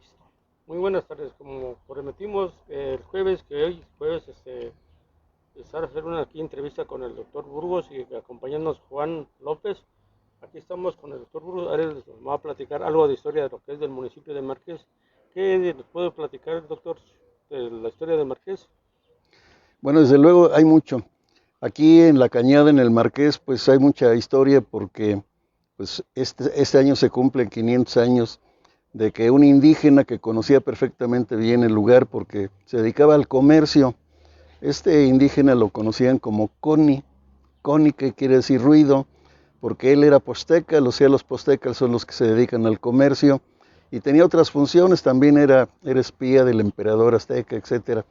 Cristo. Muy buenas tardes, como prometimos el jueves, que hoy jueves estar a hacer una aquí entrevista con el doctor Burgos y acompañarnos Juan López. Aquí estamos con el doctor Burgos, ahora les va a platicar algo de historia de lo que es del municipio de Márquez. ¿Qué nos puede platicar, doctor, de la historia de Márquez? Bueno, desde luego hay mucho. Aquí en La Cañada, en el Marqués, pues hay mucha historia porque pues este año se cumplen 500 años de que un indígena que conocía perfectamente bien el lugar porque se dedicaba al comercio, este indígena lo conocían como Coni. Coni, que quiere decir ruido, porque él era posteca, los postecas son los que se dedican al comercio, y tenía otras funciones, también era espía del emperador azteca, etcétera.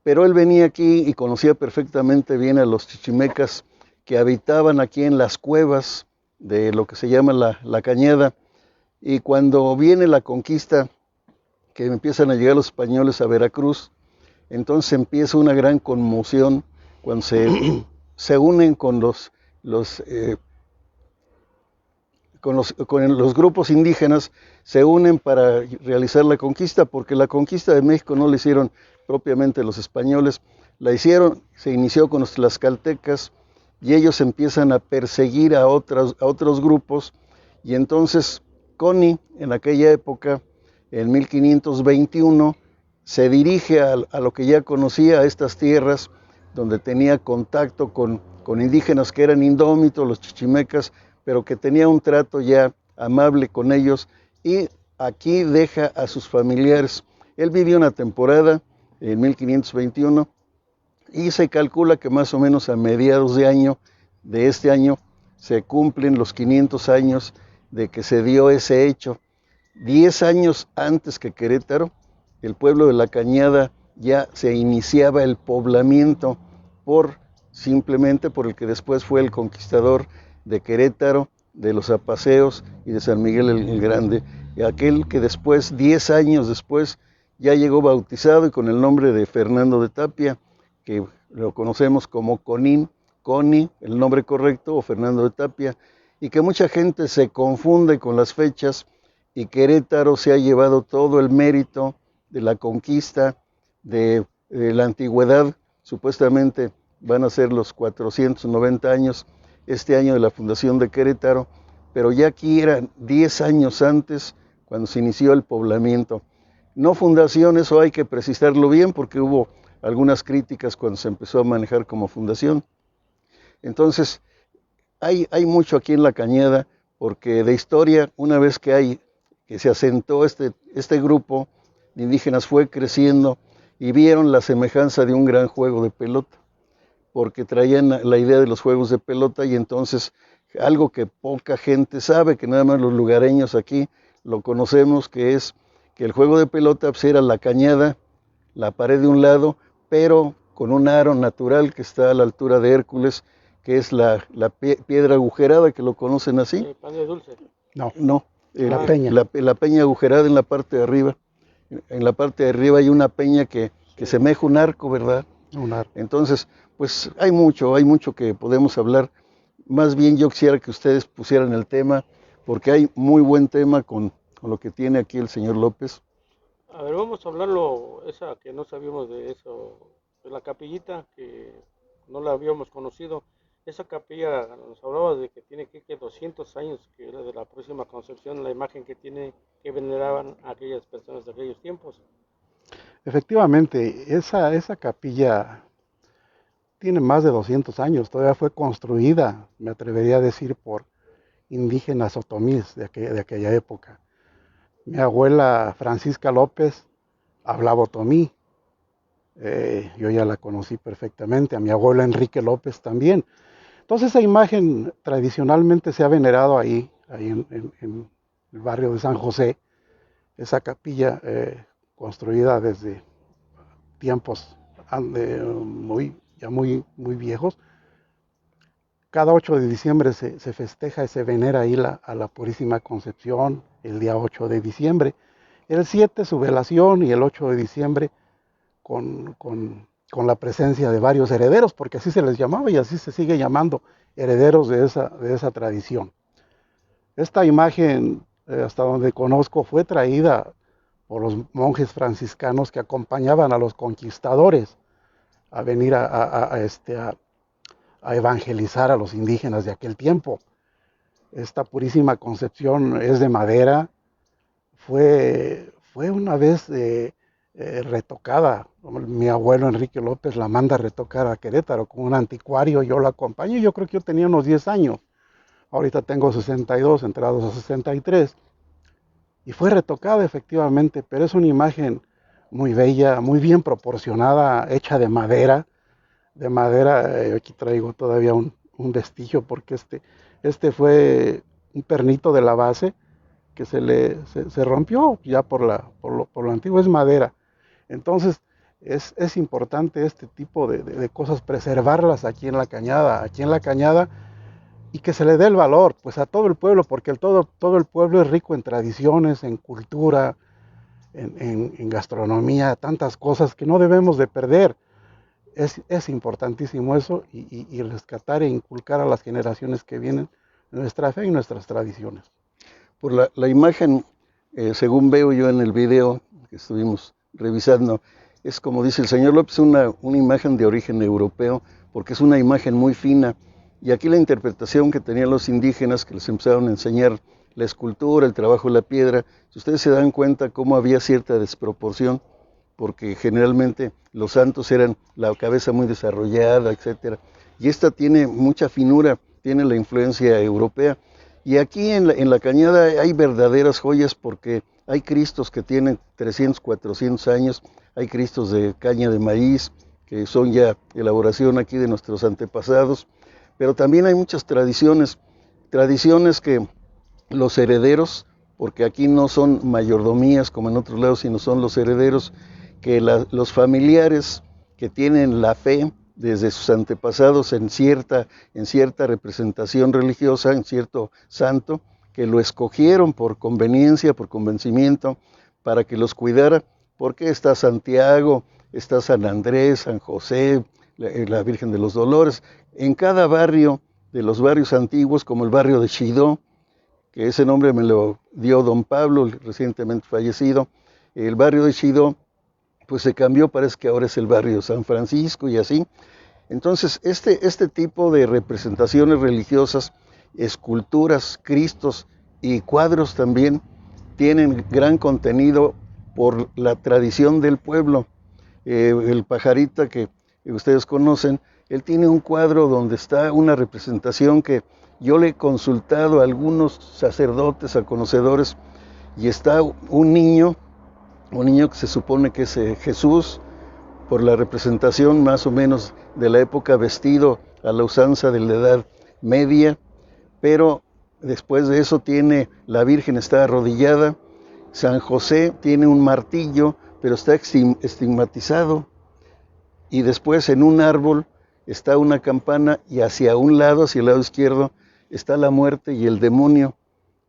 Pero él venía aquí y conocía perfectamente bien a los chichimecas que habitaban aquí en las cuevas de lo que se llama la Cañada. Y cuando viene la conquista, que empiezan a llegar los españoles a Veracruz, entonces empieza una gran conmoción cuando se unen los, eh, con los grupos indígenas, se unen para realizar la conquista, porque la conquista de México no la hicieron propiamente los españoles, la hicieron, se inició con los tlaxcaltecas, y ellos empiezan a perseguir a otros grupos, y entonces Coni, en aquella época, en 1521, se dirige a lo que ya conocía, a estas tierras, donde tenía contacto con indígenas que eran indómitos, los chichimecas, pero que tenía un trato ya amable con ellos, y aquí deja a sus familiares. Él vivió una temporada en 1521 y se calcula que más o menos a mediados de este año se cumplen los 500 años de que se dio ese hecho. 10 años antes que Querétaro, el pueblo de La Cañada ya se iniciaba el poblamiento simplemente por el que después fue el conquistador de Querétaro, de los Apaseos y de San Miguel el Grande, y aquel que después, 10 años después, ya llegó bautizado y con el nombre de Fernando de Tapia, que lo conocemos como Coni, el nombre correcto, o Fernando de Tapia, y que mucha gente se confunde con las fechas, y Querétaro se ha llevado todo el mérito de la conquista, de la antigüedad. Supuestamente van a ser los 490 años este año de la fundación de Querétaro, pero ya aquí eran 10 años antes cuando se inició el poblamiento. No fundación, eso hay que precisarlo bien porque hubo algunas críticas cuando se empezó a manejar como fundación. Entonces, hay mucho aquí en La Cañada, porque de historia, una vez que se asentó este grupo de indígenas, fue creciendo y vieron la semejanza de un gran juego de pelota, porque traían la idea de los juegos de pelota, y entonces algo que poca gente sabe, que nada más los lugareños aquí lo conocemos, que es que el juego de pelota pues, era la cañada, la pared de un lado, pero con un aro natural que está a la altura de Hércules, que es la piedra agujerada, que lo conocen así. Pan de dulce. No, No, la peña. la peña agujerada en la parte de arriba. En la parte de arriba hay una peña que semeja un arco, ¿verdad? Un arco. Entonces, pues hay mucho que podemos hablar. Más bien yo quisiera que ustedes pusieran el tema, porque hay muy buen tema con lo que tiene aquí el señor López. A ver, vamos a hablarlo, esa que no sabíamos de eso, de la capillita que no la habíamos conocido. Esa capilla nos hablaba de que tiene que 200 años, que era de la próxima concepción, la imagen que tiene, que veneraban a aquellas personas de aquellos tiempos. Efectivamente, esa capilla tiene más de 200 años, todavía fue construida, me atrevería a decir, por indígenas otomíes de aquella época. Mi abuela Francisca López hablaba otomí, yo ya la conocí perfectamente, a mi abuelo Enrique López también. Entonces esa imagen tradicionalmente se ha venerado ahí en el barrio de San José, esa capilla construida desde tiempos muy viejos. Cada 8 de diciembre se festeja y se venera ahí a la Purísima Concepción, el día 8 de diciembre. El 7 su velación y el 8 de diciembre con la presencia de varios herederos, porque así se les llamaba y así se sigue llamando, herederos de esa tradición. Esta imagen, hasta donde conozco, fue traída por los monjes franciscanos que acompañaban a los conquistadores a venir a evangelizar a los indígenas de aquel tiempo. Esta purísima concepción es de madera, fue una vez retocada. Mi abuelo Enrique López la manda a retocar a Querétaro con un anticuario, yo la acompaño, yo creo que yo tenía unos 10 años, ahorita tengo 62, entrados a 63, y fue retocada efectivamente, pero es una imagen muy bella, muy bien proporcionada, hecha de madera, aquí traigo todavía un vestigio porque este fue un pernito de la base que se rompió ya por lo antiguo, es madera. Entonces es importante este tipo de cosas, preservarlas aquí en la cañada, y que se le dé el valor pues a todo el pueblo, porque todo el pueblo es rico en tradiciones, en cultura, en gastronomía, tantas cosas que no debemos de perder. Es importantísimo eso y rescatar e inculcar a las generaciones que vienen nuestra fe y nuestras tradiciones. Por la imagen, según veo yo en el video que estuvimos revisando, es como dice el señor López, una imagen de origen europeo, porque es una imagen muy fina. Y aquí la interpretación que tenían los indígenas, que les empezaron a enseñar la escultura, el trabajo de la piedra, si ustedes se dan cuenta cómo había cierta desproporción, porque generalmente los santos eran la cabeza muy desarrollada, etcétera. Y esta tiene mucha finura, tiene la influencia europea. Y aquí en la cañada hay verdaderas joyas porque hay cristos que tienen 300, 400 años, hay cristos de caña de maíz, que son ya elaboración aquí de nuestros antepasados, pero también hay muchas tradiciones que los herederos, porque aquí no son mayordomías como en otros lados, sino son los herederos, que los familiares que tienen la fe desde sus antepasados en cierta representación religiosa, en cierto santo, que lo escogieron por conveniencia, por convencimiento, para que los cuidara, porque está Santiago, está San Andrés, San José, la Virgen de los Dolores. En cada barrio de los barrios antiguos, como el barrio de Xidó, que ese nombre me lo dio don Pablo, recientemente fallecido, el barrio de Xidó, pues se cambió, parece que ahora es el barrio San Francisco y así. Entonces, este tipo de representaciones religiosas, esculturas, cristos y cuadros también tienen gran contenido por la tradición del pueblo. El Pajarita, que ustedes conocen, él tiene un cuadro donde está una representación que yo le he consultado a algunos sacerdotes, a conocedores, y está un niño que se supone que es Jesús, por la representación más o menos de la época, vestido a la usanza de la Edad Media, pero después de eso tiene la Virgen está arrodillada, San José tiene un martillo, pero está estigmatizado, y después en un árbol está una campana, y hacia el lado izquierdo, está la muerte y el demonio.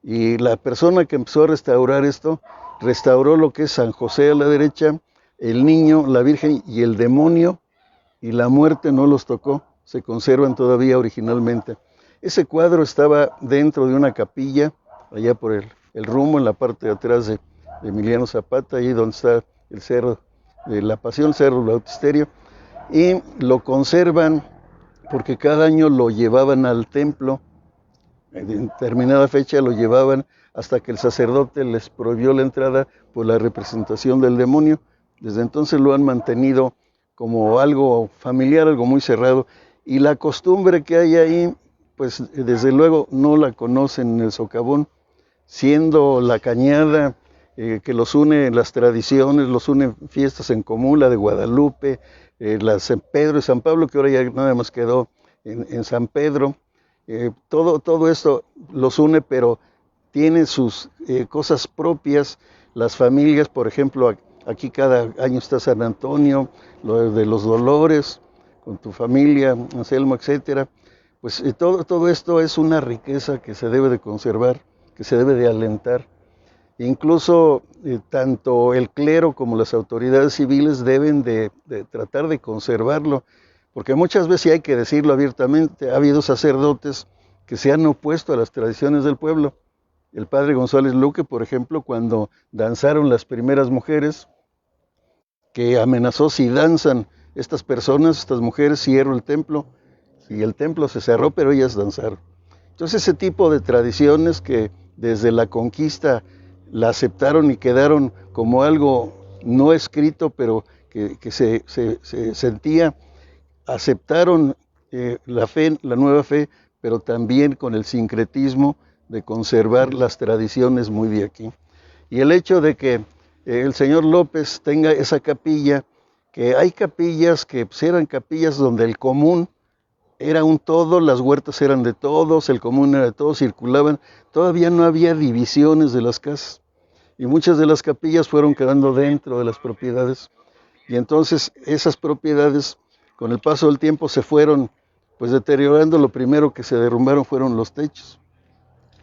Y la persona que empezó a restaurar esto, restauró lo que es San José a la derecha, el niño, la Virgen y el demonio, y la muerte no los tocó, se conservan todavía originalmente. Ese cuadro estaba dentro de una capilla, allá por el rumbo, en la parte de atrás de Emiliano Zapata, ahí donde está el cerro de la Pasión, Cerro Bautisterio, y lo conservan porque cada año lo llevaban al templo, en determinada fecha lo llevaban hasta que el sacerdote les prohibió la entrada por la representación del demonio. Desde entonces lo han mantenido como algo familiar, algo muy cerrado, y la costumbre que hay ahí, pues desde luego no la conocen en el socavón, siendo la cañada que los une las tradiciones, los une fiestas en común, la de Guadalupe, la de San Pedro y San Pablo, que ahora ya nada más quedó en San Pedro. Todo esto los une, pero tiene sus cosas propias. Las familias, por ejemplo, aquí cada año está San Antonio, lo de los Dolores, con tu familia, Anselmo, etcétera. Pues todo esto es una riqueza que se debe de conservar, que se debe de alentar. Incluso tanto el clero como las autoridades civiles deben de tratar de conservarlo, porque muchas veces, hay que decirlo abiertamente, ha habido sacerdotes que se han opuesto a las tradiciones del pueblo, El padre González Luque, por ejemplo, cuando danzaron las primeras mujeres, que amenazó: si danzan estas personas, estas mujeres, cierro el templo, y el templo se cerró, pero ellas danzaron. Entonces ese tipo de tradiciones que desde la conquista la aceptaron y quedaron como algo no escrito, pero que se sentía, aceptaron la fe, la nueva fe, pero también con el sincretismo de conservar las tradiciones muy de aquí. Y el hecho de que el señor López tenga esa capilla, que hay capillas que pues, eran capillas donde el común era un todo, las huertas eran de todos, el común era de todos, circulaban, todavía no había divisiones de las casas, y muchas de las capillas fueron quedando dentro de las propiedades, y entonces esas propiedades con el paso del tiempo se fueron pues deteriorando. Lo primero que se derrumbaron fueron los techos,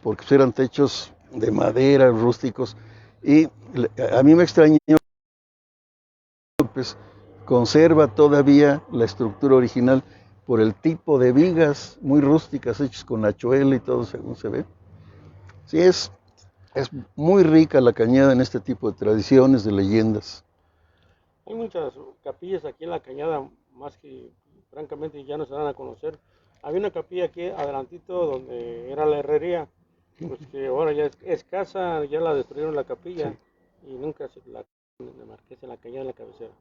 porque eran techos de madera, rústicos, y a mí me extrañó pues conserva todavía la estructura original por el tipo de vigas muy rústicas hechas con hachuela y todo según se ve. Sí, es muy rica la Cañada en este tipo de tradiciones, de leyendas. Hay muchas capillas aquí en la Cañada, más que francamente ya no se dan a conocer. Había una capilla aquí adelantito donde era la herrería, pues que ahora ya es casa, ya la destruyeron la capilla y nunca se la de Marqués en la Cañada en la cabecera.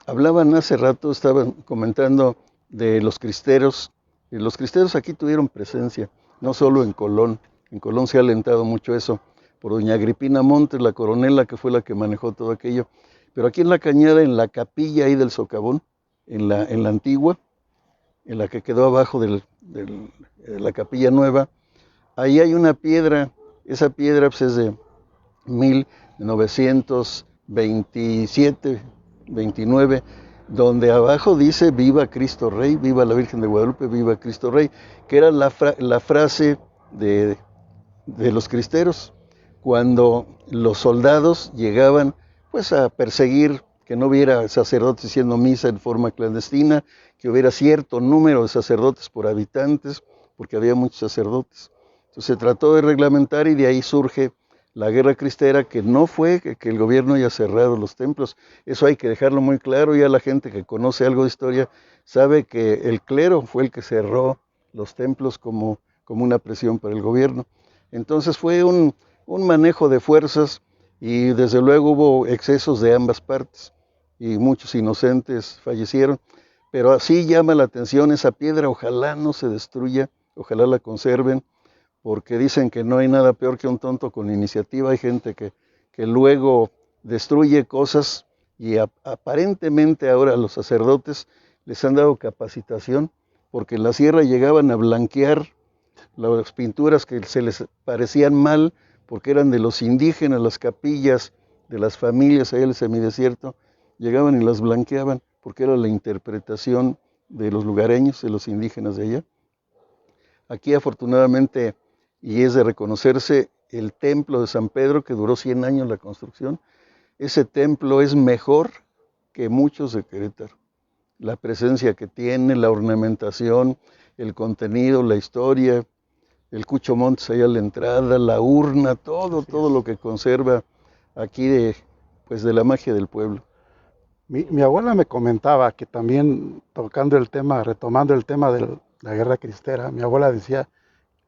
Hablaban hace rato, estaban comentando de los cristeros. Y los cristeros aquí tuvieron presencia, no solo en Colón. En Colón se ha alentado mucho eso, por doña Agripina Montes, la coronela, que fue la que manejó todo aquello. Pero aquí en la Cañada, en la capilla ahí del socavón, en la antigua, en la que quedó abajo de la capilla nueva, ahí hay una piedra. Esa piedra pues, es de 1927, 29, donde abajo dice: viva Cristo Rey, viva la Virgen de Guadalupe, viva Cristo Rey, que era la frase de los cristeros cuando los soldados llegaban pues a perseguir, que no hubiera sacerdotes haciendo misa en forma clandestina, que hubiera cierto número de sacerdotes por habitantes, porque había muchos sacerdotes. Entonces se trató de reglamentar, y de ahí surge la guerra cristera, que no fue que el gobierno haya cerrado los templos. Eso hay que dejarlo muy claro. Ya la gente que conoce algo de historia sabe que el clero fue el que cerró los templos como una presión para el gobierno. Entonces fue un manejo de fuerzas, y desde luego hubo excesos de ambas partes y muchos inocentes fallecieron, pero así llama la atención esa piedra. Ojalá no se destruya, ojalá la conserven, porque dicen que no hay nada peor que un tonto con iniciativa. Hay gente que luego destruye cosas, y aparentemente ahora a los sacerdotes les han dado capacitación, porque en la sierra llegaban a blanquear las pinturas que se les parecían mal, porque eran de los indígenas, las capillas de las familias ahí en el semidesierto, llegaban y las blanqueaban, porque era la interpretación de los lugareños, de los indígenas de allá. Aquí afortunadamente, y es de reconocerse, el templo de San Pedro, que duró 100 años la construcción, ese templo es mejor que muchos de Querétaro. La presencia que tiene, la ornamentación, el contenido, la historia, el Cucho Montes ahí a la entrada, la urna, todo lo que conserva aquí de la magia del pueblo. Mi abuela me comentaba que también, retomando el tema de la guerra cristera, mi abuela decía: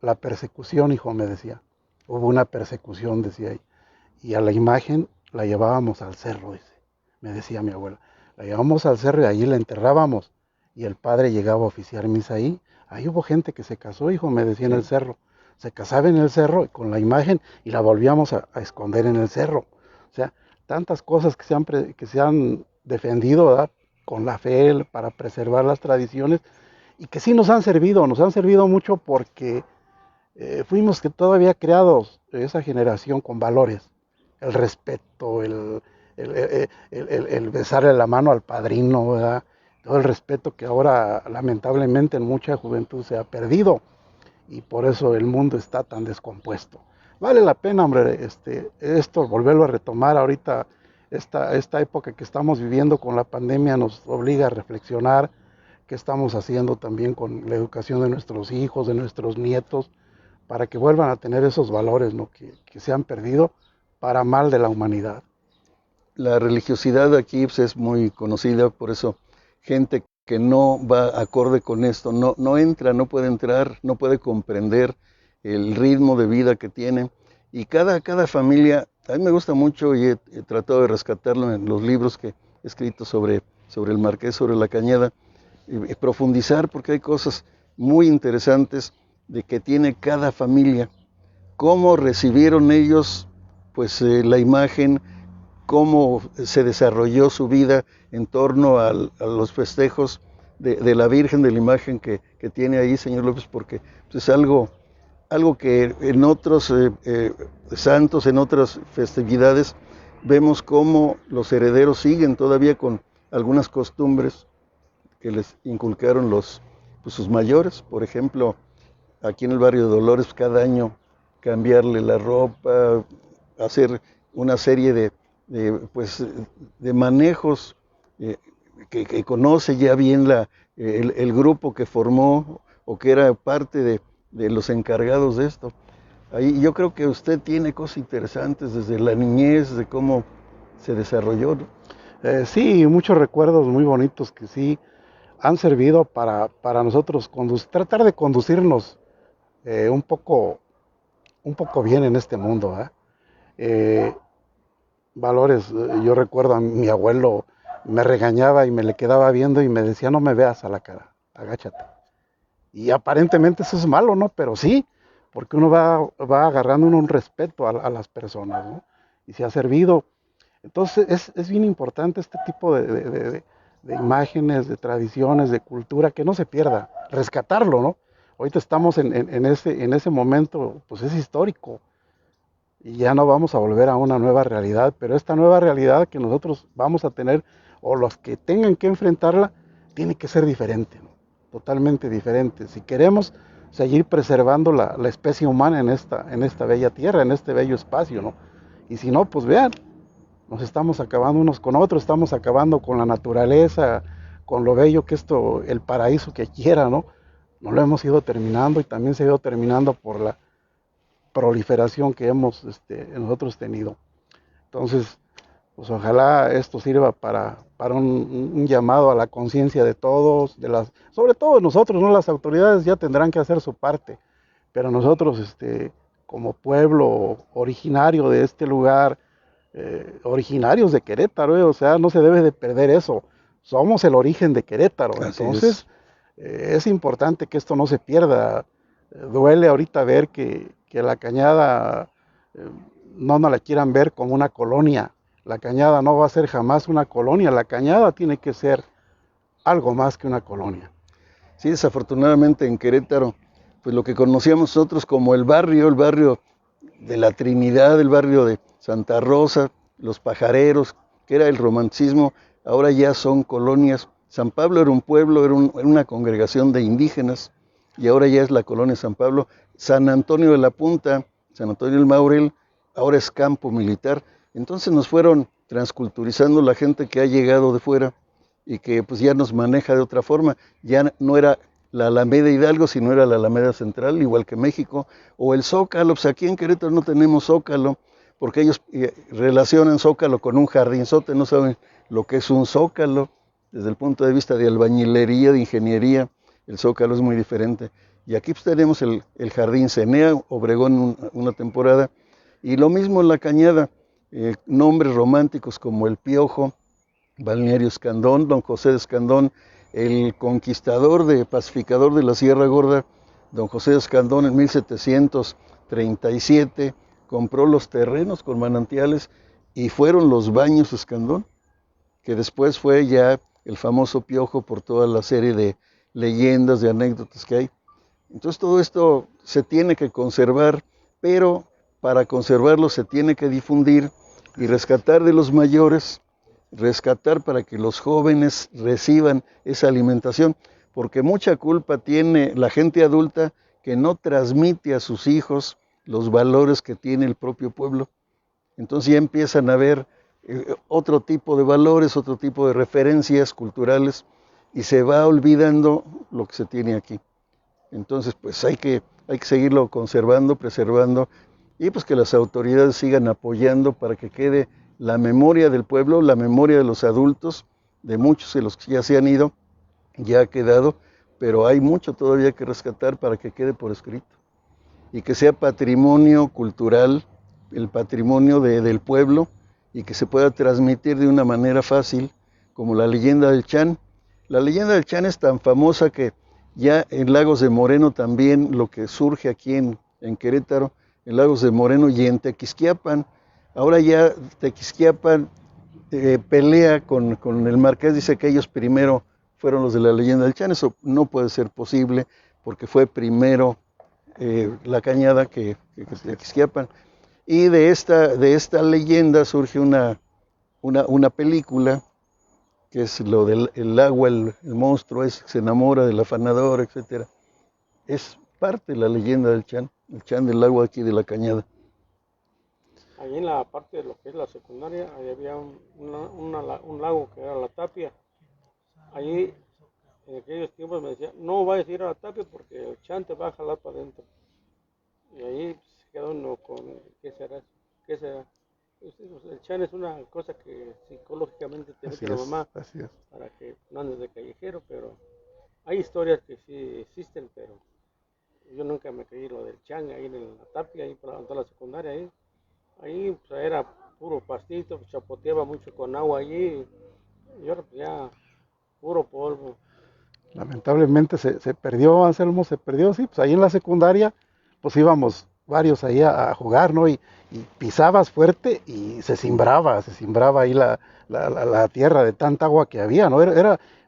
la persecución, hijo, me decía, hubo una persecución, decía, y a la imagen la llevábamos al cerro, me decía mi abuela, la llevábamos al cerro y allí la enterrábamos, y el padre llegaba a oficiar misa ahí. Ahí hubo gente que se casó, hijo, me decía, en el cerro, se casaba en el cerro con la imagen, y la volvíamos a esconder en el cerro. O sea, tantas cosas que se han defendido, ¿verdad?, con la fe, para preservar las tradiciones, y que sí nos han servido mucho, porque fuimos que todavía creados, esa generación, con valores: el respeto, el besarle la mano al padrino, ¿verdad?, todo el respeto que ahora lamentablemente en mucha juventud se ha perdido, y por eso el mundo está tan descompuesto. Vale la pena, hombre, esto volverlo a retomar ahorita. Esta época que estamos viviendo con la pandemia nos obliga a reflexionar qué estamos haciendo también con la educación de nuestros hijos, de nuestros nietos, para que vuelvan a tener esos valores, ¿no? que se han perdido para mal de la humanidad. La religiosidad aquí pues, es muy conocida, por eso gente que no va acorde con esto, no entra, no puede entrar, no puede comprender el ritmo de vida que tiene. Y cada familia, a mí me gusta mucho y he tratado de rescatarlo en los libros que he escrito sobre el Marqués, sobre la Cañada, y profundizar porque hay cosas muy interesantes de que tiene cada familia, cómo recibieron ellos pues la imagen, cómo se desarrolló su vida en torno a los festejos de la Virgen, de la imagen que tiene ahí, señor López, porque pues, es algo que en otros santos, en otras festividades, vemos cómo los herederos siguen todavía con algunas costumbres que les inculcaron sus mayores. Por ejemplo, aquí en el barrio de Dolores, cada año cambiarle la ropa, hacer una serie de manejos que conoce ya bien el grupo que formó o que era parte de los encargados de esto. Ahí yo creo que usted tiene cosas interesantes desde la niñez, de cómo se desarrolló, ¿no? Sí, muchos recuerdos muy bonitos que sí han servido para nosotros tratar de conducirnos un poco bien en este mundo, ¿eh? Valores, yo recuerdo a mi abuelo me regañaba y me le quedaba viendo y me decía, no me veas a la cara, agáchate. Y aparentemente eso es malo, ¿no? Pero sí, porque uno va agarrando un respeto a las personas, ¿no? Y se ha servido. Entonces es bien importante este tipo de imágenes, de tradiciones, de cultura, que no se pierda, rescatarlo, ¿no? Ahorita estamos en ese momento, pues es histórico, y ya no vamos a volver a una nueva realidad, pero esta nueva realidad que nosotros vamos a tener, o los que tengan que enfrentarla, tiene que ser diferente, ¿no? Totalmente diferente. Si queremos seguir preservando la especie humana en esta bella tierra, en este bello espacio, ¿no? Y si no, pues vean, nos estamos acabando unos con otros, estamos acabando con la naturaleza, con lo bello que el paraíso que quiera, ¿no? No lo hemos ido terminando y también se ha ido terminando por la proliferación que hemos nosotros tenido. Entonces, pues ojalá esto sirva para un llamado a la conciencia de todos, sobre todo nosotros, ¿no? Las autoridades ya tendrán que hacer su parte, pero nosotros, como pueblo originario de este lugar, originarios de Querétaro, o sea, no se debe de perder eso. Somos el origen de Querétaro, entonces es importante que esto no se pierda. Duele ahorita ver que la Cañada no nos la quieran ver como una colonia. La Cañada no va a ser jamás una colonia, la Cañada tiene que ser algo más que una colonia. Sí, desafortunadamente en Querétaro, pues lo que conocíamos nosotros como el barrio de la Trinidad, el barrio de Santa Rosa, los pajareros, que era el romanticismo, ahora ya son colonias. San Pablo era un pueblo, era una congregación de indígenas, y ahora ya es la colonia San Pablo. San Antonio de la Punta, San Antonio del Maurel, ahora es campo militar. Entonces nos fueron transculturizando la gente que ha llegado de fuera y que pues ya nos maneja de otra forma. Ya no era la Alameda Hidalgo, sino era la Alameda Central, igual que México, o el Zócalo. Pues aquí en Querétaro no tenemos Zócalo, porque ellos relacionan Zócalo con un jardinzote, no saben lo que es un Zócalo. Desde el punto de vista de albañilería, de ingeniería, el Zócalo es muy diferente. Y aquí pues tenemos el Jardín Cenea, Obregón una temporada, y lo mismo en la Cañada, nombres románticos como El Piojo, Balneario Escandón, Don José de Escandón, el conquistador pacificador de la Sierra Gorda, Don José de Escandón en 1737, compró los terrenos con manantiales y fueron los Baños Escandón, que después fue ya el famoso Piojo por toda la serie de leyendas, de anécdotas que hay. Entonces todo esto se tiene que conservar, pero para conservarlo se tiene que difundir y rescatar de los mayores, rescatar para que los jóvenes reciban esa alimentación, porque mucha culpa tiene la gente adulta que no transmite a sus hijos los valores que tiene el propio pueblo. Entonces ya empiezan a ver otro tipo de valores, otro tipo de referencias culturales, y se va olvidando lo que se tiene aquí. Entonces, pues hay que seguirlo conservando, preservando, y pues que las autoridades sigan apoyando para que quede la memoria del pueblo, la memoria de los adultos, de muchos de los que ya se han ido, ya ha quedado, pero hay mucho todavía que rescatar para que quede por escrito y que sea patrimonio cultural, el patrimonio del pueblo, y que se pueda transmitir de una manera fácil, como la leyenda del Chan. La leyenda del Chan es tan famosa que ya en Lagos de Moreno también, lo que surge aquí en Querétaro, en Lagos de Moreno y en Tequisquiapan, ahora ya Tequisquiapan pelea con el Marqués, dice que ellos primero fueron los de la leyenda del Chan. Eso no puede ser posible, porque fue primero la Cañada que Tequisquiapan. Y de esta leyenda surge una película, que es lo del el agua, el monstruo se enamora del afanador, etcétera. Es parte de la leyenda del Chan, el Chan del agua aquí de la Cañada. Ahí en la parte de lo que es la secundaria, ahí había un lago que era la Tapia. Ahí en aquellos tiempos me decían, no vayas a ir a la Tapia porque el Chan te va a jalar para adentro. Y ahí se quedó uno con, ¿qué será? ¿Qué será? El Chan es una cosa que psicológicamente te mete la mamá para que no andes de callejero, pero hay historias que sí existen, pero yo nunca me creí lo del Chan ahí en la Tapia, ahí para levantar la secundaria, ahí pues, era puro pastito, pues, chapoteaba mucho con agua allí, y ahora pues ya puro polvo. Lamentablemente se perdió, Anselmo, se perdió, sí, pues ahí en la secundaria, pues íbamos varios ahí a jugar, ¿no? Y pisabas fuerte y se cimbraba ahí la tierra de tanta agua que había, ¿no?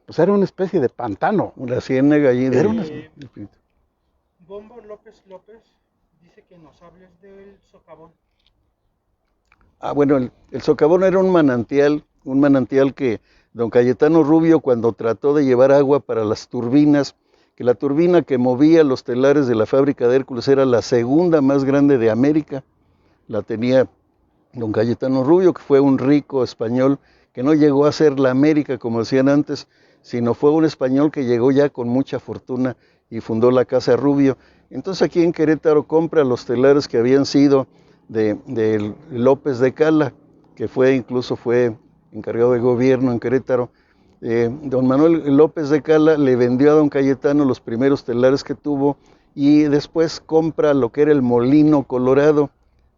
Pues era una especie de pantano. Una ciénaga allí de... Bombo López dice que nos hables del socavón. Bueno, el socavón era un manantial que don Cayetano Rubio, cuando trató de llevar agua para las turbinas, que la turbina que movía los telares de la fábrica de Hércules era la segunda más grande de América, la tenía don Cayetano Rubio, que fue un rico español que no llegó a ser la América, como decían antes, sino fue un español que llegó ya con mucha fortuna y fundó la Casa Rubio. Entonces aquí en Querétaro compra los telares que habían sido de López de Cala, que incluso fue encargado de gobierno en Querétaro. Don Manuel López de Cala le vendió a don Cayetano los primeros telares que tuvo, y después compra lo que era el Molino Colorado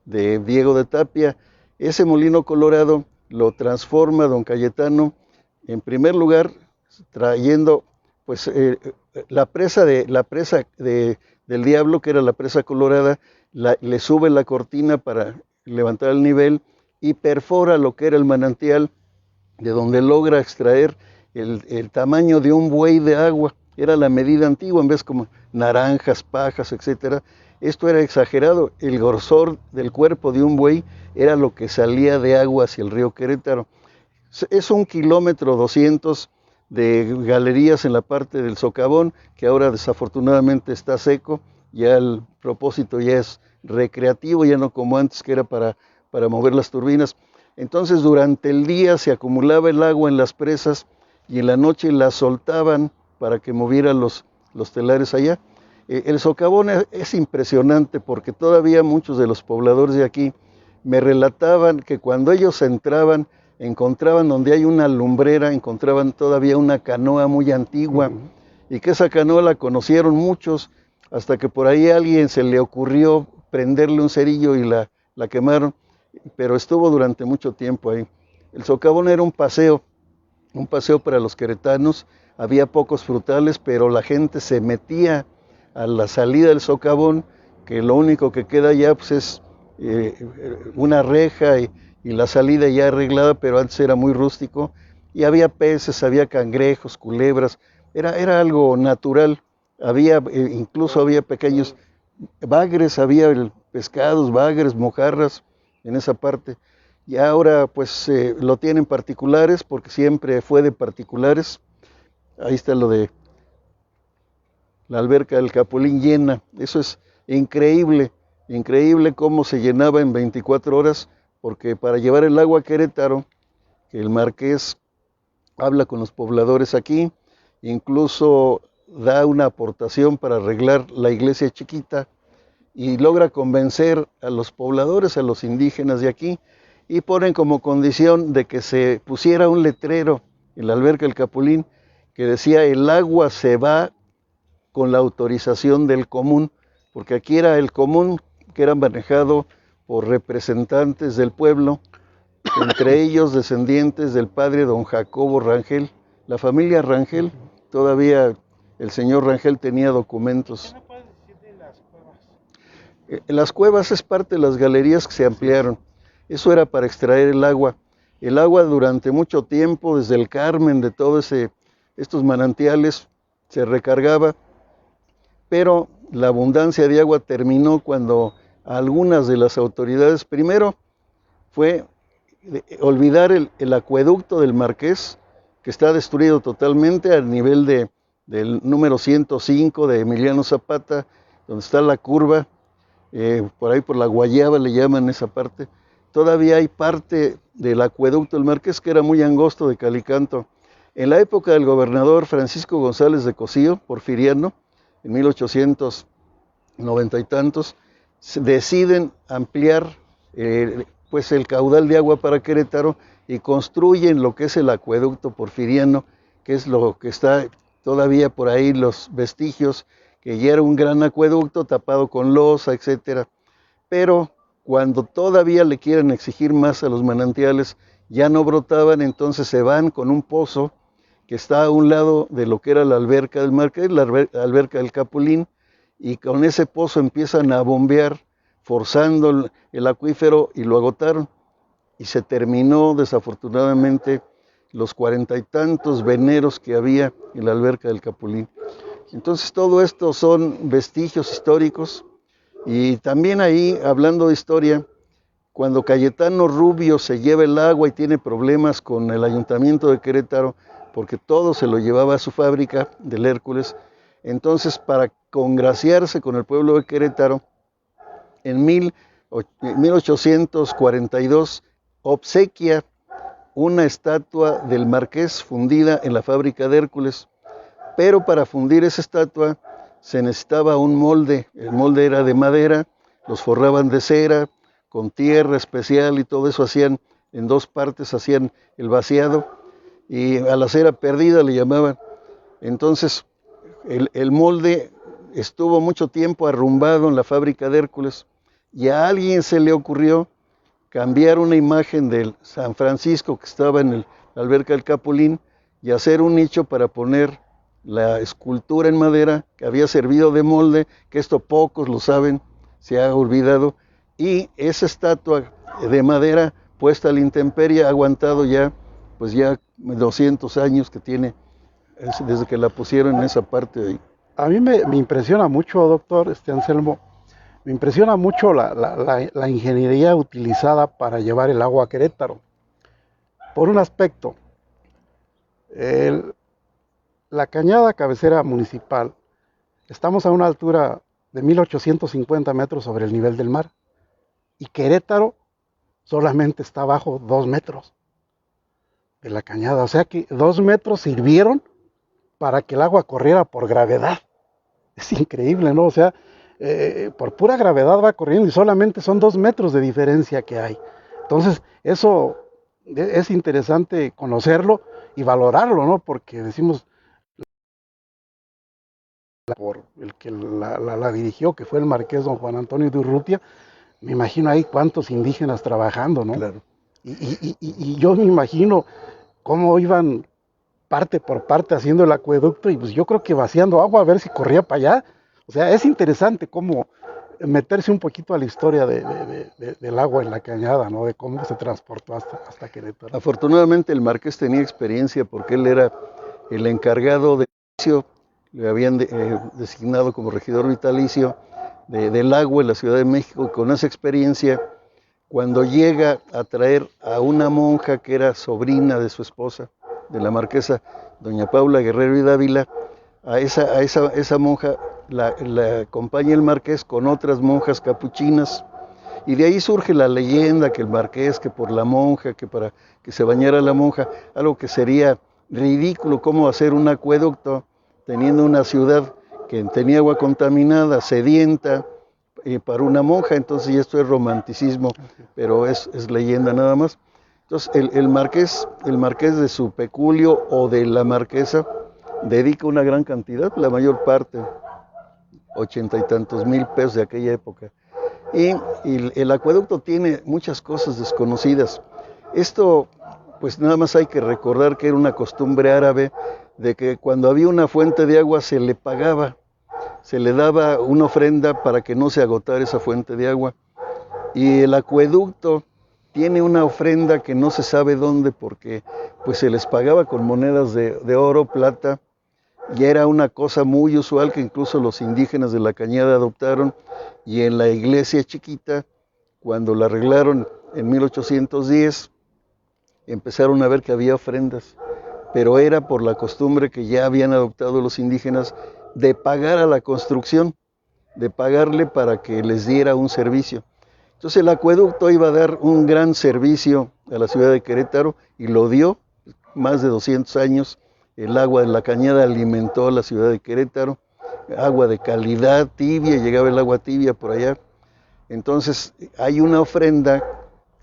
de Diego de Tapia. Ese Molino Colorado lo transforma don Cayetano, en primer lugar trayendo pues la presa del Diablo, que era la presa colorada, le sube la cortina para levantar el nivel y perfora lo que era el manantial, de donde logra extraer el tamaño de un buey de agua. Era la medida antigua, en vez como naranjas, pajas, etcétera. Esto era exagerado. El grosor del cuerpo de un buey era lo que salía de agua hacia el río Querétaro. Es 1,2 kilómetros de galerías en la parte del socavón, que ahora desafortunadamente está seco. Ya el propósito ya es recreativo, ya no como antes, que era para mover las turbinas. Entonces durante el día se acumulaba el agua en las presas y en la noche la soltaban para que moviera los telares allá. El socavón es impresionante, porque todavía muchos de los pobladores de aquí me relataban que cuando ellos entraban, encontraban donde hay una lumbrera, encontraban todavía una canoa muy antigua, y que esa canoa la conocieron muchos, hasta que por ahí a alguien se le ocurrió prenderle un cerillo y la quemaron, pero estuvo durante mucho tiempo ahí. El socavón era un paseo para los queretanos. Había pocos frutales, pero la gente se metía a la salida del socavón, que lo único que queda ya pues es una reja y la salida ya arreglada, pero antes era muy rústico, y había peces, había cangrejos, culebras, era algo natural. Incluso había pequeños bagres, había pescados, bagres, mojarras en esa parte. Y ahora pues lo tienen particulares, porque siempre fue de particulares. Ahí está lo de la alberca del Capulín llena. Eso es increíble cómo se llenaba en 24 horas, porque para llevar el agua a Querétaro, que el marqués habla con los pobladores aquí, incluso da una aportación para arreglar la iglesia chiquita y logra convencer a los pobladores, a los indígenas de aquí, y ponen como condición de que se pusiera un letrero en la alberca del Capulín que decía: el agua se va con la autorización del común, porque aquí era el común que era manejado por representantes del pueblo, entre ellos descendientes del padre don Jacobo Rangel, la familia Rangel. Todavía el señor Rangel tenía documentos. ¿Qué me puedes decir de las cuevas? Las cuevas es parte de las galerías que se ampliaron. Eso era para extraer el agua. El agua durante mucho tiempo, desde el Carmen, de todos estos manantiales, se recargaba, pero la abundancia de agua terminó cuando algunas de las autoridades, primero fue olvidar el acueducto del Marqués, que está destruido totalmente al nivel del número 105 de Emiliano Zapata, donde está la curva, por ahí por la Guayaba le llaman esa parte. Todavía hay parte del acueducto del Marqués que era muy angosto, de calicanto. En la época del gobernador Francisco González de Cosío, porfiriano, en 1890 y tantos, deciden ampliar pues el caudal de agua para Querétaro y construyen lo que es el acueducto porfiriano, que es lo que está todavía por ahí, los vestigios, que ya era un gran acueducto tapado con losa, etcétera. Pero cuando todavía le quieren exigir más a los manantiales, ya no brotaban, entonces se van con un pozo que está a un lado de lo que era la alberca del Marqués, la alberca del Capulín, y con ese pozo empiezan a bombear, forzando el acuífero, y lo agotaron. Y se terminó, desafortunadamente, los 40 y tantos veneros que había en la alberca del Capulín. Entonces todo esto son vestigios históricos. Y también ahí, hablando de historia, cuando Cayetano Rubio se lleva el agua y tiene problemas con el ayuntamiento de Querétaro, porque todo se lo llevaba a su fábrica del Hércules, entonces para congraciarse con el pueblo de Querétaro, en 1842 obsequia una estatua del Marqués fundida en la fábrica de Hércules, pero para fundir esa estatua se necesitaba un molde. El molde era de madera, los forraban de cera, con tierra especial y todo eso, hacían en dos partes, hacían el vaciado, y a la cera perdida le llamaban. Entonces el molde estuvo mucho tiempo arrumbado en la fábrica de Hércules, y a alguien se le ocurrió cambiar una imagen del San Francisco que estaba en la alberca del Capulín y hacer un nicho para poner la escultura en madera que había servido de molde, que esto pocos lo saben, se ha olvidado, y esa estatua de madera puesta a la intemperie ha aguantado ya 200 años que tiene, desde que la pusieron en esa parte de ahí. A mí me impresiona mucho, doctor Anselmo, me impresiona mucho la ingeniería utilizada para llevar el agua a Querétaro. Por un aspecto, la cañada cabecera municipal, estamos a una altura de 1850 metros sobre el nivel del mar, y Querétaro solamente está abajo 2 metros de la cañada, o sea que 2 metros sirvieron para que el agua corriera por gravedad. Es increíble, ¿no? O sea, por pura gravedad va corriendo y solamente son 2 metros de diferencia que hay. Entonces, eso es interesante conocerlo y valorarlo, ¿no? Porque decimos, por el que la dirigió, que fue el marqués don Juan Antonio de Urrutia, me imagino ahí cuántos indígenas trabajando, ¿no? Claro. Y yo me imagino cómo iban parte por parte haciendo el acueducto, y pues yo creo que vaciando agua a ver si corría para allá. O sea, es interesante cómo meterse un poquito a la historia del agua en la cañada, ¿no? De cómo se transportó hasta Querétaro. Afortunadamente el marqués tenía experiencia porque él era el encargado de le habían designado como regidor vitalicio del agua en la Ciudad de México, y con esa experiencia, cuando llega a traer a una monja que era sobrina de su esposa, de la marquesa doña Paula Guerrero y Dávila, a esa monja la acompaña el marqués con otras monjas capuchinas, y de ahí surge la leyenda que el marqués, que por la monja, que para que se bañara la monja, algo que sería ridículo, cómo hacer un acueducto teniendo una ciudad que tenía agua contaminada, sedienta, para una monja. Entonces, y esto es romanticismo, pero es leyenda nada más. Entonces, el marqués de su peculio o de la marquesa dedica una gran cantidad, la mayor parte, 80 y tantos mil pesos de aquella época. Y el acueducto tiene muchas cosas desconocidas. Esto, pues nada más hay que recordar que era una costumbre árabe de que cuando había una fuente de agua se le pagaba, se le daba una ofrenda para que no se agotara esa fuente de agua. Y el acueducto tiene una ofrenda que no se sabe dónde, porque pues se les pagaba con monedas de oro, plata, y era una cosa muy usual que incluso los indígenas de la Cañada adoptaron. Y en la iglesia chiquita, cuando la arreglaron en 1810, empezaron a ver que había ofrendas, pero era por la costumbre que ya habían adoptado los indígenas de pagar a la construcción, de pagarle para que les diera un servicio. Entonces el acueducto iba a dar un gran servicio a la ciudad de Querétaro y lo dio. Más de 200 años el agua de la Cañada alimentó a la ciudad de Querétaro, agua de calidad, tibia, llegaba el agua tibia por allá. Entonces hay una ofrenda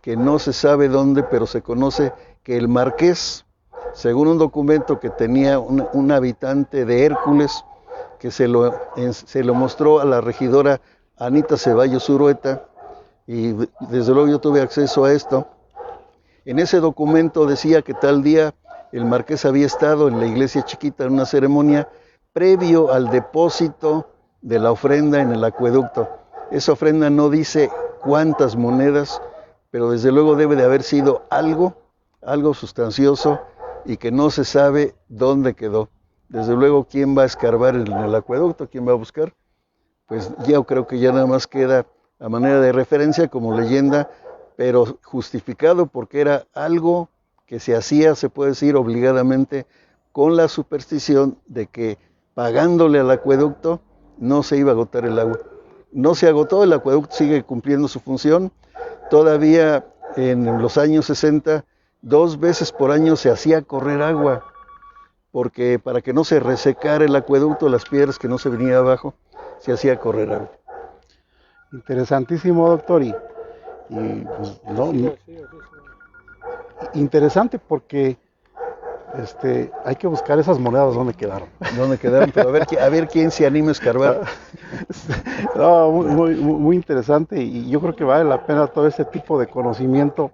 que no se sabe dónde, pero se conoce que el marqués, según un documento que tenía un habitante de Hércules, que se lo mostró a la regidora Anita Ceballos Urueta, y desde luego yo tuve acceso a esto. En ese documento decía que tal día el marqués había estado en la iglesia chiquita en una ceremonia previo al depósito de la ofrenda en el acueducto. Esa ofrenda no dice cuántas monedas, pero desde luego debe de haber sido algo sustancioso y que no se sabe dónde quedó. Desde luego, ¿quién va a escarbar en el acueducto? ¿Quién va a buscar? Pues yo creo que ya nada más queda a manera de referencia como leyenda, pero justificado porque era algo que se hacía, se puede decir, obligadamente, con la superstición de que pagándole al acueducto no se iba a agotar el agua. No se agotó, el acueducto sigue cumpliendo su función. Todavía en los años 60, 2 veces por año se hacía correr agua, porque para que no se resecara el acueducto, las piedras que no se venía abajo, se hacía correr agua. Interesantísimo, doctor, pues, interesante porque hay que buscar esas monedas donde quedaron. ¿Dónde quedaron? Pero a ver quién se anima a escarbar. No, muy interesante, y yo creo que vale la pena todo ese tipo de conocimiento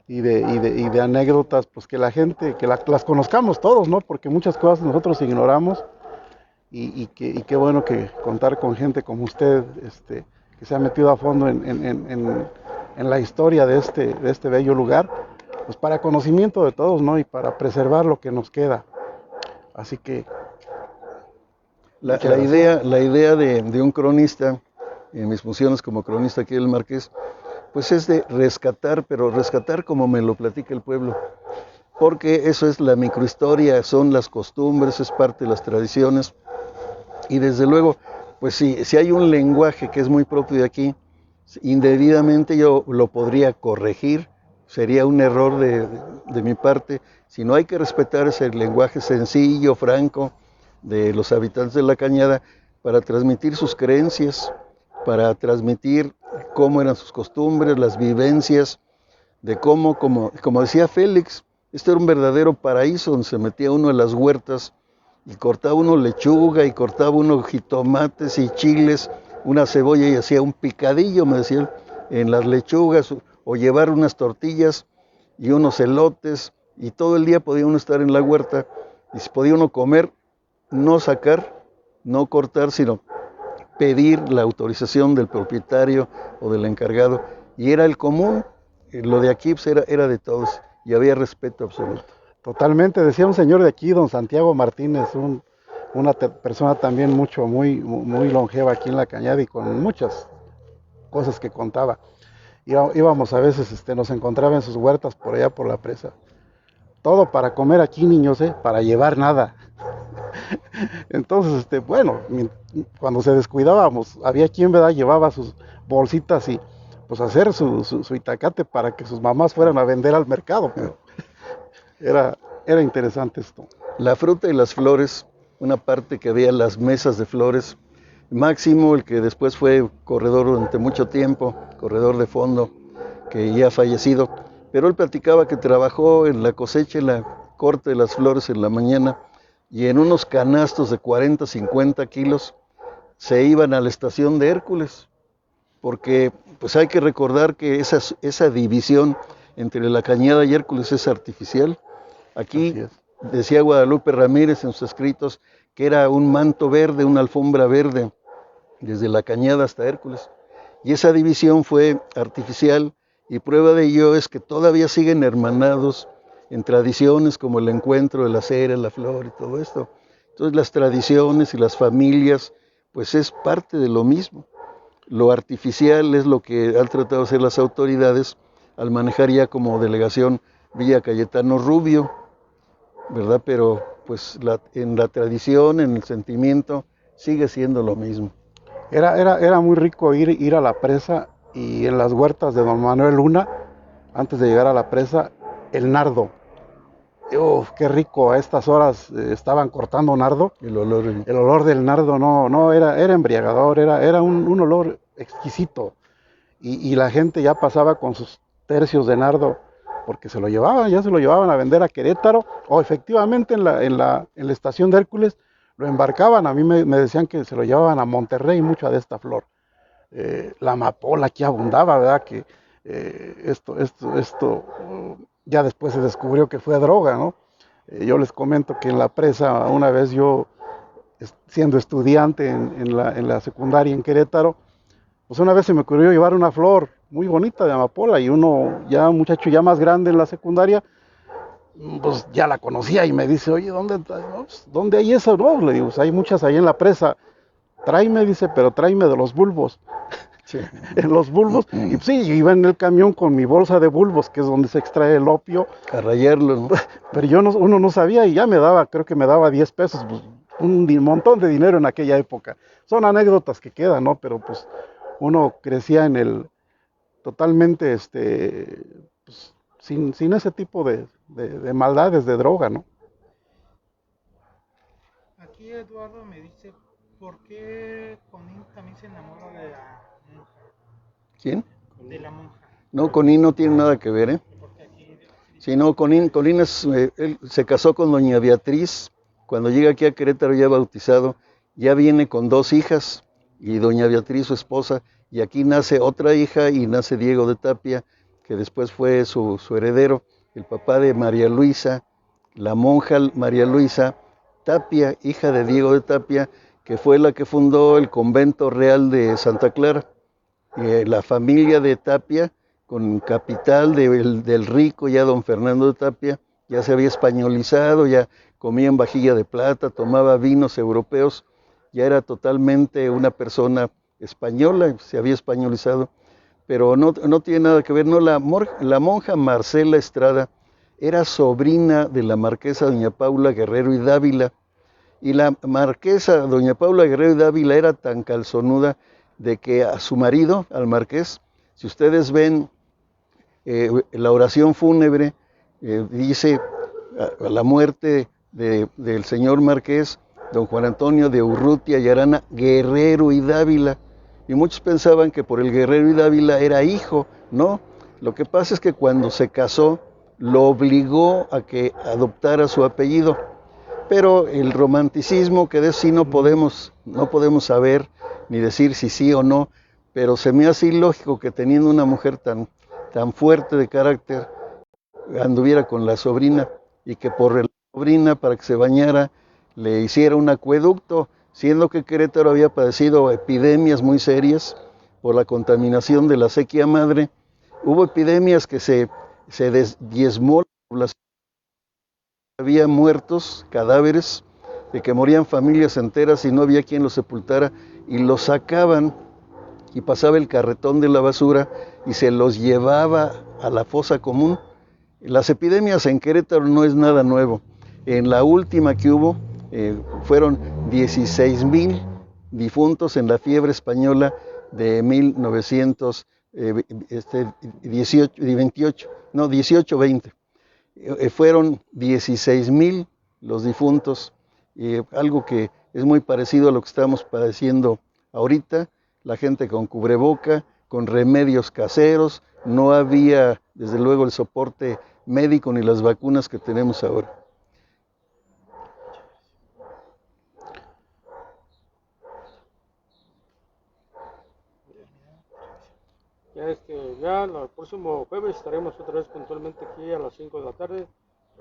y de anécdotas, pues que la gente, que las conozcamos todos, ¿no? Porque muchas cosas nosotros ignoramos, y qué bueno que contar con gente como usted, que se ha metido a fondo en la historia de este bello lugar, pues para conocimiento de todos, ¿no? Y para preservar lo que nos queda. Así que la idea de un cronista, en mis funciones como cronista aquí del Marqués, pues es de rescatar, pero rescatar como me lo platica el pueblo, porque eso es la microhistoria, son las costumbres, es parte de las tradiciones, y desde luego, pues si hay un lenguaje que es muy propio de aquí, indebidamente yo lo podría corregir, sería un error de mi parte. Si no, hay que respetar ese lenguaje sencillo, franco, de los habitantes de la Cañada, para transmitir sus creencias, para transmitir cómo eran sus costumbres, las vivencias, de cómo, como decía Félix, este era un verdadero paraíso donde se metía uno en las huertas y cortaba uno lechuga y cortaba uno jitomates y chiles, una cebolla, y hacía un picadillo, me decía él, en las lechugas, o llevar unas tortillas y unos elotes, y todo el día podía uno estar en la huerta, y si podía uno comer, no sacar, no cortar, sino pedir la autorización del propietario o del encargado, y era el común. Lo de aquí pues era de todos, y había respeto absoluto. Totalmente, decía un señor de aquí, don Santiago Martínez, una persona también muy longeva aquí en la Cañada, y con muchas cosas que contaba. Íbamos a veces, nos encontraba en sus huertas por allá por la presa. Todo para comer aquí, niños, para llevar nada. Entonces, bueno, cuando se descuidábamos, había quien, ¿verdad?, llevaba sus bolsitas y pues hacer su itacate para que sus mamás fueran a vender al mercado. Pero era interesante esto. La fruta y las flores, una parte que había las mesas de flores. Máximo, el que después fue corredor durante mucho tiempo, corredor de fondo, que ya ha fallecido, pero él platicaba que trabajó en la cosecha y la corte de las flores en la mañana y en unos canastos de 40, 50 kilos se iban a la estación de Hércules, porque pues hay que recordar que esa división entre la Cañada y Hércules es artificial. Aquí decía Guadalupe Ramírez en sus escritos que era un manto verde, una alfombra verde, desde la Cañada hasta Hércules. Y esa división fue artificial, y prueba de ello es que todavía siguen hermanados en tradiciones como el encuentro de la cera, la flor y todo esto. Entonces las tradiciones y las familias, pues es parte de lo mismo. Lo artificial es lo que han tratado de hacer las autoridades al manejar ya como delegación Villa Cayetano Rubio, ¿verdad? Pero pues en la tradición, en el sentimiento, sigue siendo lo mismo. Era muy rico ir a la presa, y en las huertas de don Manuel Luna, antes de llegar a la presa, el nardo. Uf, qué rico, a estas horas estaban cortando nardo. El olor del nardo era embriagador, era un olor exquisito. Y la gente ya pasaba con sus tercios de nardo, porque se lo llevaban a vender a Querétaro, o efectivamente en la estación de Hércules lo embarcaban. A mí me decían que se lo llevaban a Monterrey, mucha de esta flor. La amapola aquí abundaba, ¿verdad? Que esto ya después se descubrió que fue droga, ¿no? Yo les comento que en la presa, una vez yo, siendo estudiante en la secundaria en Querétaro, pues una vez se me ocurrió llevar una flor muy bonita de amapola, y un muchacho ya más grande en la secundaria, pues ya la conocía y me dice, oye, ¿dónde hay eso? No, le digo, pues hay muchas ahí en la presa. Tráeme, dice, pero tráeme de los bulbos. Sí. En los bulbos. Y pues sí, yo iba en el camión con mi bolsa de bulbos, que es donde se extrae el opio. A rayarlo, ¿no? Pero uno no sabía, y ya creo que me daba 10 pesos, pues, un montón de dinero en aquella época. Son anécdotas que quedan, ¿no? Pero pues uno crecía totalmente, pues, sin ese tipo de maldades, de droga, ¿no? Aquí Eduardo me dice, ¿por qué Conín también se enamora de la monja? ¿Quién? De la monja. No, Conín no tiene nada que ver, ¿eh? Sí, no, Conín él se casó con doña Beatriz. Cuando llega aquí a Querétaro ya bautizado, ya viene con 2 hijas, y doña Beatriz, su esposa, y aquí nace otra hija, y nace Diego de Tapia, que después fue su heredero, el papá de María Luisa, la monja María Luisa Tapia, hija de Diego de Tapia, que fue la que fundó el convento real de Santa Clara. La familia de Tapia, con capital del rico ya don Fernando de Tapia, ya se había españolizado, ya comía en vajilla de plata, tomaba vinos europeos, ya era totalmente una persona española, se había españolizado, pero no tiene nada que ver. No, la monja Marcela Estrada era sobrina de la marquesa doña Paula Guerrero y Dávila, y la marquesa doña Paula Guerrero y Dávila era tan calzonuda de que a su marido, al marqués, si ustedes ven la oración fúnebre, dice a la muerte del señor marqués, don Juan Antonio de Urrutia y Arana, Guerrero y Dávila, y muchos pensaban que por el Guerrero y Dávila era hijo. No, lo que pasa es que cuando se casó, lo obligó a que adoptara su apellido, pero el romanticismo, que de eso sí no podemos saber, ni decir si sí o no, pero se me hace ilógico que teniendo una mujer tan fuerte de carácter, anduviera con la sobrina, y que por la sobrina, para que se bañara, le hiciera un acueducto, siendo que Querétaro había padecido epidemias muy serias por la contaminación de la sequía madre. Hubo epidemias que se diezmó la población, había muertos, cadáveres, de que morían familias enteras y no había quien los sepultara, y los sacaban, y pasaba el carretón de la basura y se los llevaba a la fosa común. Las epidemias en Querétaro no es nada nuevo. En la última que hubo, fueron 16,000 difuntos en la fiebre española de 18-20. Fueron 16,000 los difuntos algo que es muy parecido a lo que estamos padeciendo ahorita, la gente con cubreboca, con remedios caseros, no había desde luego el soporte médico ni las vacunas que tenemos ahora. Ya el próximo jueves estaremos otra vez puntualmente aquí a las 5 de la tarde,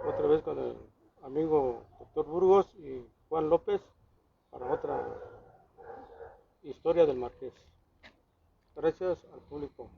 otra vez con el amigo doctor Burgos y Juan López para otra historia del Marqués. Gracias al público.